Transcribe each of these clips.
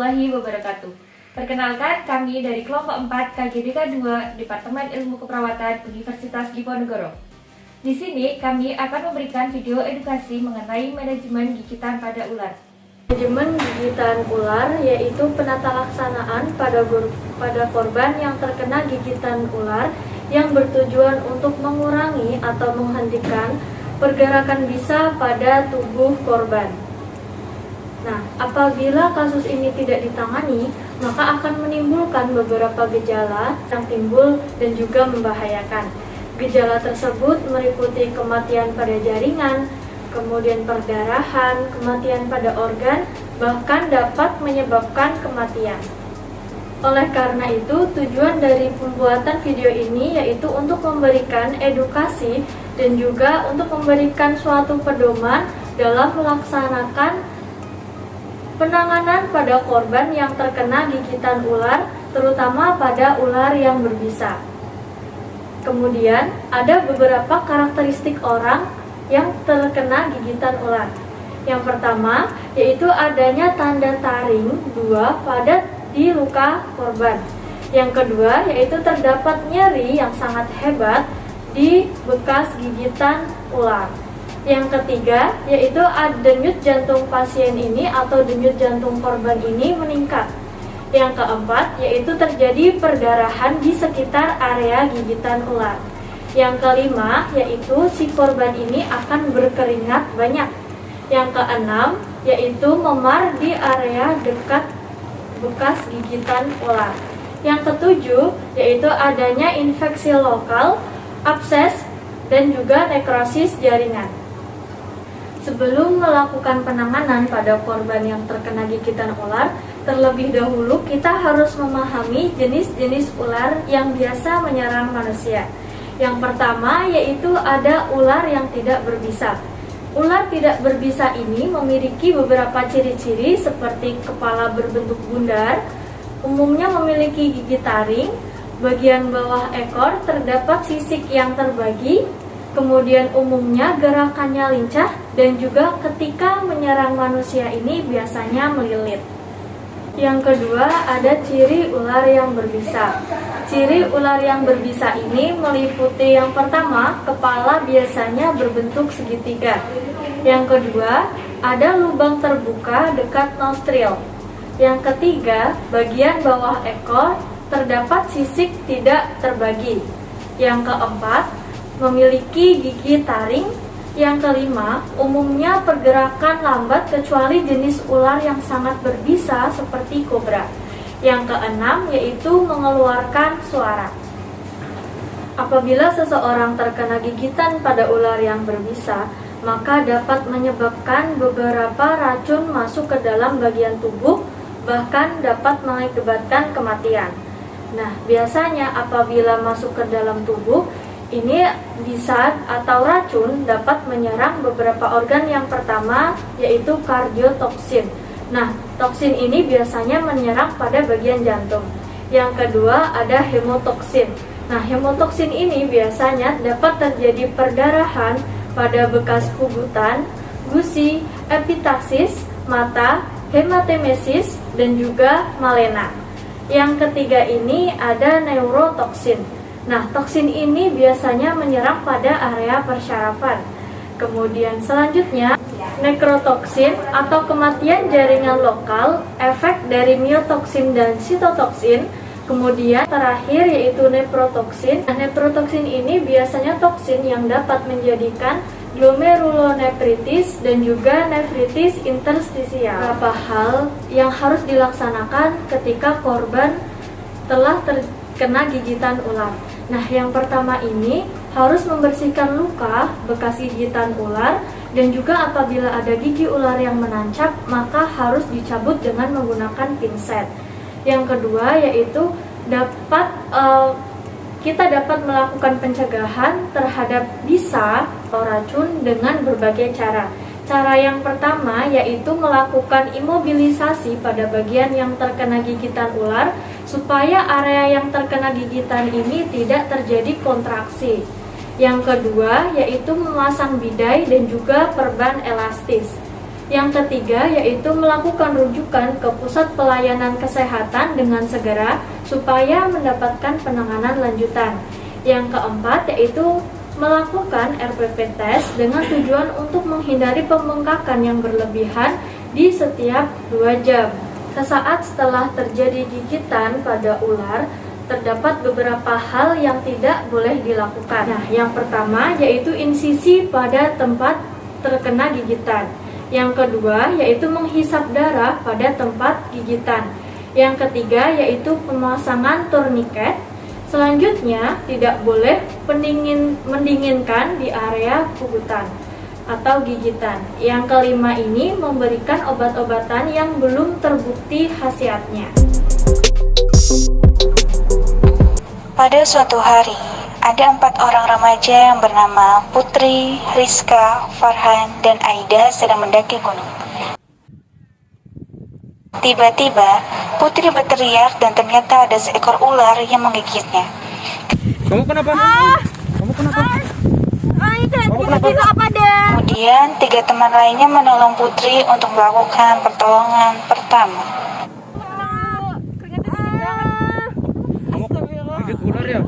warahmatullahi wabarakatuh. Perkenalkan, kami dari kelompok 4 KGDK 2 Departemen Ilmu Keperawatan Universitas Diponegoro. Di sini kami akan memberikan video edukasi mengenai manajemen gigitan pada ular. Manajemen gigitan ular yaitu penata laksanaan pada korban yang terkena gigitan ular yang bertujuan untuk mengurangi atau menghentikan pergerakan bisa pada tubuh korban. Nah, apabila kasus ini tidak ditangani, maka akan menimbulkan beberapa gejala yang timbul dan juga membahayakan. Gejala tersebut meliputi kematian pada jaringan, kemudian perdarahan, kematian pada organ, bahkan dapat menyebabkan kematian. Oleh karena itu, tujuan dari pembuatan video ini yaitu untuk memberikan edukasi dan juga untuk memberikan suatu pedoman dalam melaksanakan penanganan pada korban yang terkena gigitan ular, terutama pada ular yang berbisa. Kemudian, ada beberapa karakteristik orang yang terkena gigitan ular. Yang pertama, yaitu adanya tanda taring 2 di luka korban. Yang kedua, yaitu terdapat nyeri yang sangat hebat di bekas gigitan ular. Yang ketiga, yaitu denyut jantung pasien ini atau denyut jantung korban ini meningkat. Yang keempat, yaitu terjadi perdarahan di sekitar area gigitan ular. Yang kelima, yaitu si korban ini akan berkeringat banyak. Yang keenam, yaitu memar di area dekat bekas gigitan ular. Yang ketujuh, yaitu adanya infeksi lokal, abses, dan juga nekrosis jaringan. Sebelum melakukan penanganan pada korban yang terkena gigitan ular, terlebih dahulu kita harus memahami jenis-jenis ular yang biasa menyerang manusia. Yang pertama yaitu ada ular yang tidak berbisa. Ular tidak berbisa ini memiliki beberapa ciri-ciri seperti kepala berbentuk bundar, umumnya memiliki gigi taring, bagian bawah ekor terdapat sisik yang terbagi, kemudian umumnya gerakannya lincah dan juga ketika menyerang manusia ini biasanya melilit. Yang kedua ada ciri ular yang berbisa. Ciri ular yang berbisa ini meliputi yang pertama, kepala biasanya berbentuk segitiga. Yang kedua, ada lubang terbuka dekat nostril. Yang ketiga, bagian bawah ekor terdapat sisik tidak terbagi. Yang keempat, memiliki gigi taring. Yang kelima, umumnya pergerakan lambat kecuali jenis ular yang sangat berbisa seperti kobra. Yang keenam, yaitu mengeluarkan suara. Apabila seseorang terkena gigitan pada ular yang berbisa, maka dapat menyebabkan beberapa racun masuk ke dalam bagian tubuh, bahkan dapat mengakibatkan kematian. Nah, biasanya apabila masuk ke dalam tubuh, ini bisa atau racun dapat menyerang beberapa organ. Yang pertama yaitu kardiotoksin. Nah, toksin ini biasanya menyerang pada bagian jantung. Yang kedua ada hemotoksin. Nah, hemotoksin ini biasanya dapat terjadi perdarahan pada bekas pugutan, gusi, epitasis, mata, hematemesis, dan juga malena. Yang ketiga ini ada neurotoksin. Nah, toksin ini biasanya menyerang pada area persyarafan. Kemudian selanjutnya, nekrotoksin atau kematian jaringan lokal, efek dari miotoksin dan sitotoksin. Kemudian terakhir yaitu neprotoksin. Nah, neprotoksin ini biasanya toksin yang dapat menjadikan glomerulonefritis dan juga nefritis interstisial. Beberapa hal yang harus dilaksanakan ketika korban telah terkena gigitan ular. Nah, yang pertama ini harus membersihkan luka bekas gigitan ular dan juga apabila ada gigi ular yang menancap, maka harus dicabut dengan menggunakan pinset. Yang kedua yaitu kita dapat melakukan pencegahan terhadap bisa atau racun dengan berbagai cara. Cara yang pertama yaitu melakukan imobilisasi pada bagian yang terkena gigitan ular supaya area yang terkena gigitan ini tidak terjadi kontraksi. Yang kedua yaitu memasang bidai dan juga perban elastis. Yang ketiga yaitu melakukan rujukan ke pusat pelayanan kesehatan dengan segera supaya mendapatkan penanganan lanjutan. Yang keempat yaitu melakukan RPP test dengan tujuan untuk menghindari pembengkakan yang berlebihan di setiap 2 jam. Sesaat setelah terjadi gigitan pada ular, terdapat beberapa hal yang tidak boleh dilakukan. Nah, yang pertama yaitu insisi pada tempat terkena gigitan. Yang kedua yaitu menghisap darah pada tempat gigitan. Yang ketiga yaitu pemasangan tourniquet. Selanjutnya tidak boleh mendinginkan di area pugutan atau gigitan. Yang kelima ini memberikan obat-obatan yang belum terbukti khasiatnya. Pada suatu hari, ada 4 orang remaja yang bernama Putri, Rizka, Farhan, dan Aida sedang mendaki gunung. Tiba-tiba, Putri berteriak dan ternyata ada seekor ular yang menggigitnya. Kamu kenapa? Kamu kenapa? Kemudian, 3 teman lainnya menolong Putri untuk melakukan pertolongan pertama. Kamu gigit ular ya?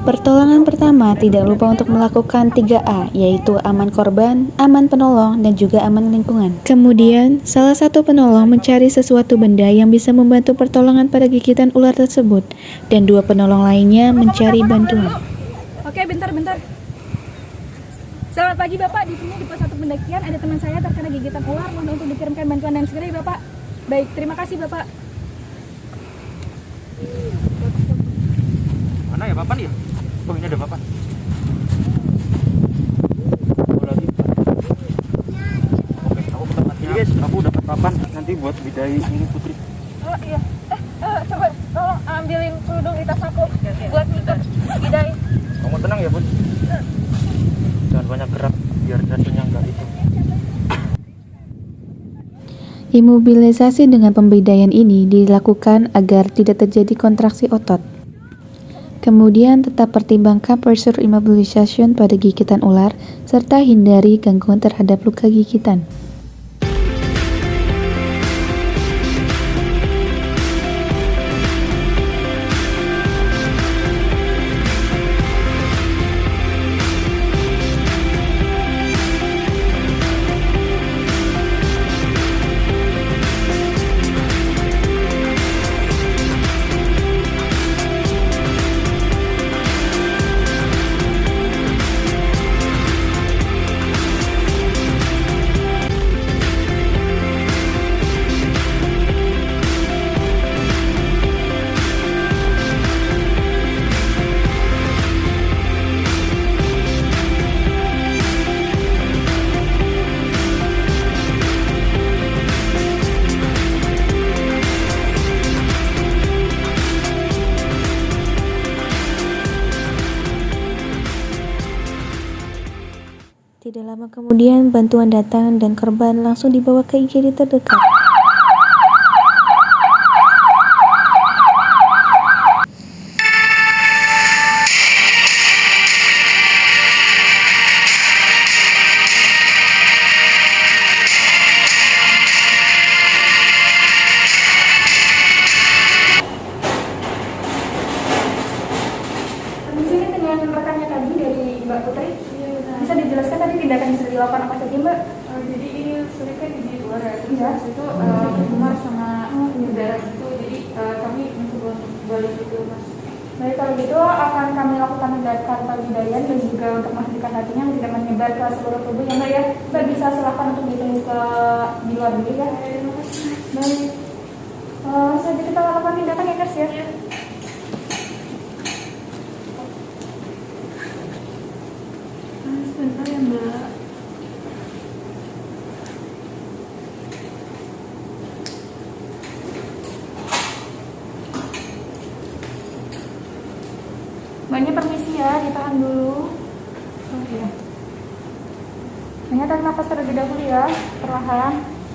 Pertolongan pertama tidak lupa untuk melakukan 3A, yaitu aman korban, aman penolong, dan juga aman lingkungan. Kemudian, salah satu penolong mencari sesuatu benda yang bisa membantu pertolongan pada gigitan ular tersebut, dan 2 penolong lainnya mencari bantuan. Oke, bentar. Selamat pagi Bapak, di sini di pos 1 pendakian ada teman saya terkena gigitan ular, mohon untuk dikirimkan bantuan dan segera ya Bapak. Baik, terima kasih Bapak. Mana ya papan ya? Oh, ini ada papan. Oke, aku ke tempat ini guys. Aku dapat papan nanti buat bidai ini Putri. Oh iya. Coba tolong ambilin kerudung di tas aku buat nutup bidai. Kamu tenang ya, Bud. Jangan banyak gerak biar jatuhnya enggak itu. Imobilisasi dengan pembedaian ini dilakukan agar tidak terjadi kontraksi otot. Kemudian tetap pertimbangkan pressure immobilization pada gigitan ular, serta hindari gangguan terhadap luka gigitan. Tidak lama kemudian, bantuan datang dan korban langsung dibawa ke IGD terdekat. Di sini dengan rekannya tadi dari Mbak Putri. Bisa dijelaskan tadi tindakan yang sudah dilakukan apa saja Mbak? Jadi ini sulitnya di luar ya, Iya. itu cuma sama udara gitu, jadi kami mencoba untuk balik gitu mas. Baik, kalau gitu akan kami lakukan tindakan pembedaian dan juga untuk memastikan hatinya tidak menyebar ke seluruh tubuh ya Mbak ya. Mbak bisa silakan untuk ditunggu ke di luar dulu ya. Baik. Selanjutnya kita lakukan tindakan ya guys ya. Sebentar ya mbak. Mbaknya permisi ya, ditahan dulu. Oh iya. Mbaknya tarik nafas terlebih dahulu ya, perlahan.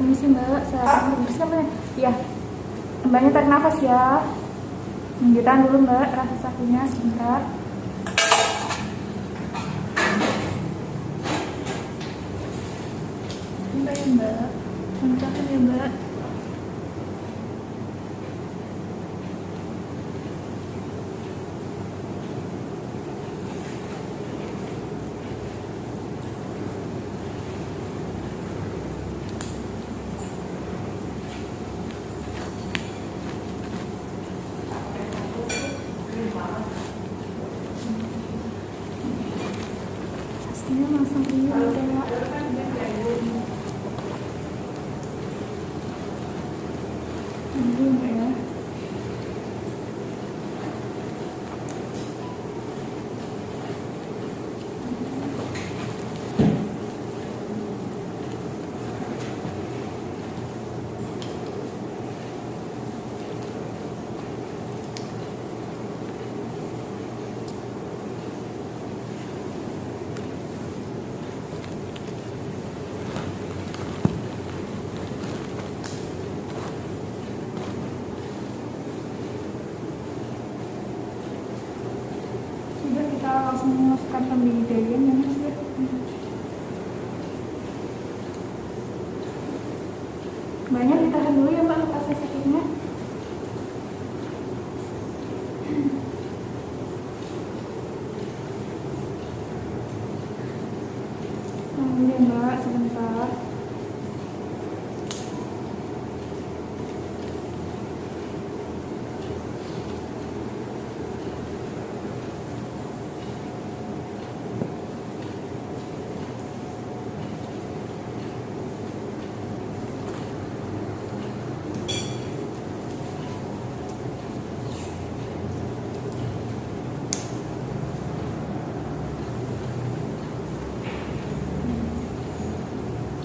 Permisi Mbak, silakan bersih Mbak. Iya. Mbaknya tarik nafas ya. Ditahan dulu Mbak, rasa sakitnya sebentar. Santai ya Mbak, santai ya Mbak. Ini langsung ini udah. Ini ya. Sudah kita langsung masukkan pembidayaan ya Mas ya. Banyak ditahan dulu ya Mbak lokasi sakitnya. Ini Mbak sebentar.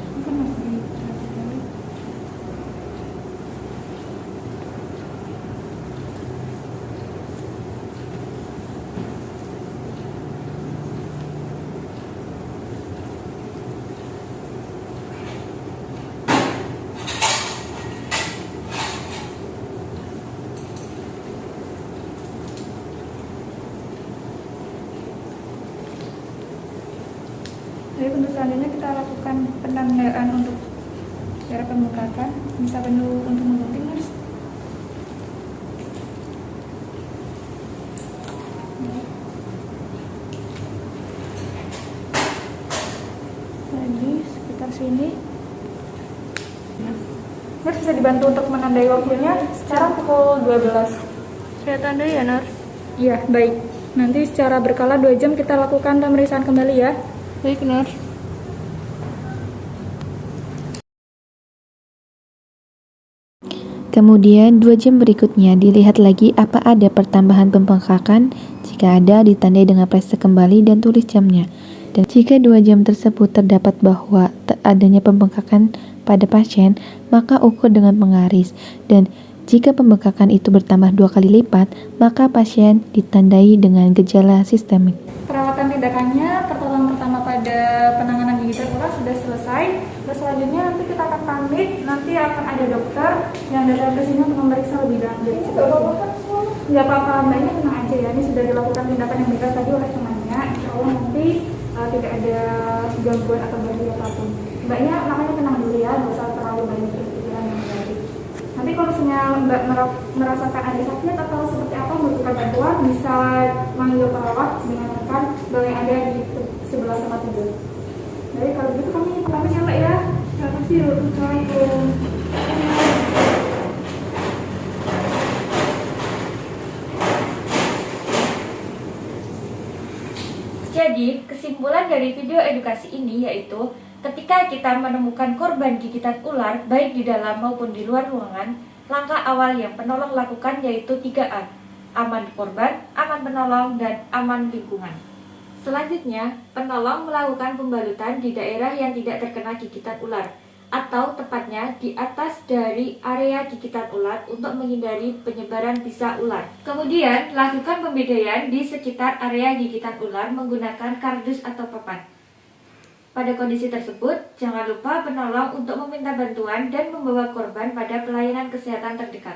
Mungkin masih diperhatikan. Jadi untuk selanjutnya kita lakukan penandaan untuk cara pembengkakan. Bisa penuh untuk menggunting Mas. Lagi sekitar sini. Mas bisa dibantu untuk menandai waktunya secara pukul 12. Saya tandai ya Nur. Iya, baik. Nanti secara berkala 2 jam kita lakukan pemeriksaan kembali ya. Baik Nur. Kemudian 2 jam berikutnya dilihat lagi apa ada pertambahan pembengkakan. Jika ada, ditandai dengan plester kembali dan tulis jamnya. Dan jika 2 jam tersebut terdapat bahwa adanya pembengkakan pada pasien, maka ukur dengan pengaris. Dan jika pembengkakan itu bertambah 2 kali lipat, maka pasien ditandai dengan gejala sistemik. Perawatan tindakannya, pertolongan pertama pada penanganan gigitan ular sudah selesai. Terus selanjutnya nanti kita akan pamit, nanti akan ada dokter yang datang ke sini untuk memeriksa lebih lanjut. Nggak apa-apa Mbaknya, tenang aja ya, ini sudah dilakukan tindakan yang benar tadi oleh temannya. Insya Allah nanti tidak ada gangguan atau bahaya apapun. Mbaknya namanya tenang dulu ya, nggak usah terlalu banyak berpikiran yang negatif. Nanti kalau misalnya Mbak merasakan ada sakit atau seperti apa membutuhkan bantuan, bisa manggil perawat dengan rekan yang ada di sebelah tempat tidur. Jadi kalau gitu kami pamit ya Mbak ya. Terima kasih. Assalamualaikum. Jadi, kesimpulan dari video edukasi ini yaitu ketika kita menemukan korban gigitan ular baik di dalam maupun di luar ruangan, langkah awal yang penolong lakukan yaitu 3A: aman korban, aman penolong, dan aman lingkungan. Selanjutnya, penolong melakukan pembalutan di daerah yang tidak terkena gigitan ular, atau tepatnya di atas dari area gigitan ular untuk menghindari penyebaran bisa ular. Kemudian, lakukan pembedaian di sekitar area gigitan ular menggunakan kardus atau papan. Pada kondisi tersebut, jangan lupa penolong untuk meminta bantuan dan membawa korban pada pelayanan kesehatan terdekat.